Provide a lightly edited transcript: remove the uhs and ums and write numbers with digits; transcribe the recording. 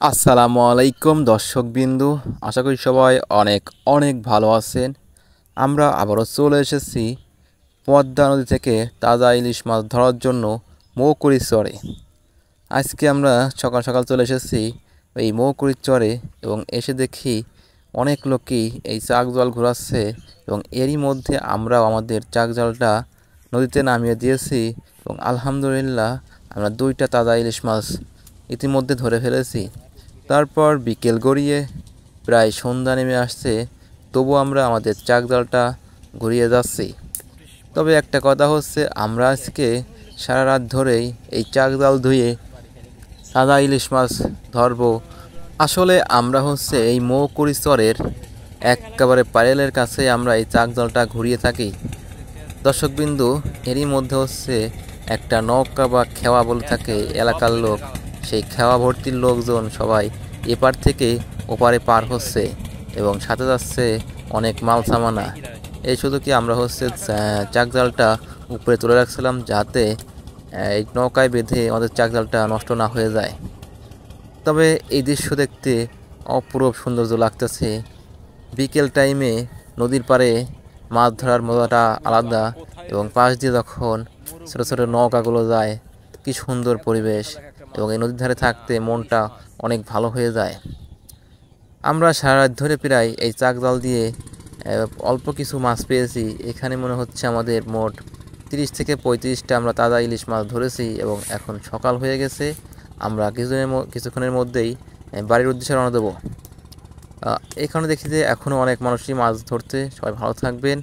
আসসালামু আলাইকুম দর্শকবিন্দু, আশা করি সবাই অনেক অনেক ভালো আছেন। আমরা আবারও চলে এসেছি পদ্মা নদী থেকে তাজা ইলিশ মাছ ধরার জন্য মৌকুড়ির চরে। আজকে আমরা সকাল সকাল চলে এসেছি এই মৌকুড়ির চরে এবং এসে দেখি অনেক লোকই এই চাক জাল ঘোরাচ্ছে এবং এরই মধ্যে আমরাও আমাদের চাক জালটা নদীতে নামিয়ে দিয়েছি এবং আলহামদুলিল্লাহ আমরা 2টা তাজা ইলিশ মাছ ইতিমধ্যে ধরে ফেলেছি। তারপর বিকেল গড়িয়ে প্রায় সন্ধ্যা নেমে আসছে, তবু আমরা আমাদের চাক জালটা ঘুরিয়ে যাচ্ছি। তবে একটা কথা হচ্ছে, আমরা আজকে সারা রাত ধরেই এই চাক জাল ধুয়ে তাজা ইলিশ মাছ ধরবো। আসলে আমরা হচ্ছে এই মৌকুড়ি চরের একেবারে প্যারেলের কাছে আমরা এই চাক জালটা ঘুরিয়ে থাকি। দর্শকবিন্দু, এরই মধ্যে হচ্ছে একটা নৌকা বা খেওয়া বলে থাকে এলাকার লোক, সেই খেওয়া ভর্তির লোকজন সবাই এপার থেকে ওপারে পার হচ্ছে এবং সাথে যাচ্ছে অনেক মাল সামানা। এই শুধু কি আমরা হচ্ছে চাক জালটা উপরে তুলে রাখছিলাম যাতে এই নৌকায় বেঁধে আমাদের চাক জালটা নষ্ট না হয়ে যায়। তবে এই দৃশ্য দেখতে অপূরূপ সৌন্দর্য লাগতেছে। বিকেল টাইমে নদীর পাড়ে মাছ ধরার মজাটা আলাদা এবং পাশ দিয়ে যখন ছোটো ছোটো নৌকাগুলো যায়, কি সুন্দর পরিবেশ এবং এই নদীর ধারে থাকতে মনটা অনেক ভালো হয়ে যায়। আমরা সারা রাত ধরে প্রায় এই চাক জাল দিয়ে অল্প কিছু মাছ পেয়েছি। এখানে মনে হচ্ছে আমাদের মোট 30 থেকে 35টা আমরা তাজা ইলিশ মাছ ধরেছি এবং এখন সকাল হয়ে গেছে। আমরা কিছুক্ষণের মধ্যেই বাড়ির উদ্দেশ্যে রওনা দেবো। এখানে দেখি যে এখনও অনেক মানুষই মাছ ধরতে। সবাই ভালো থাকবেন।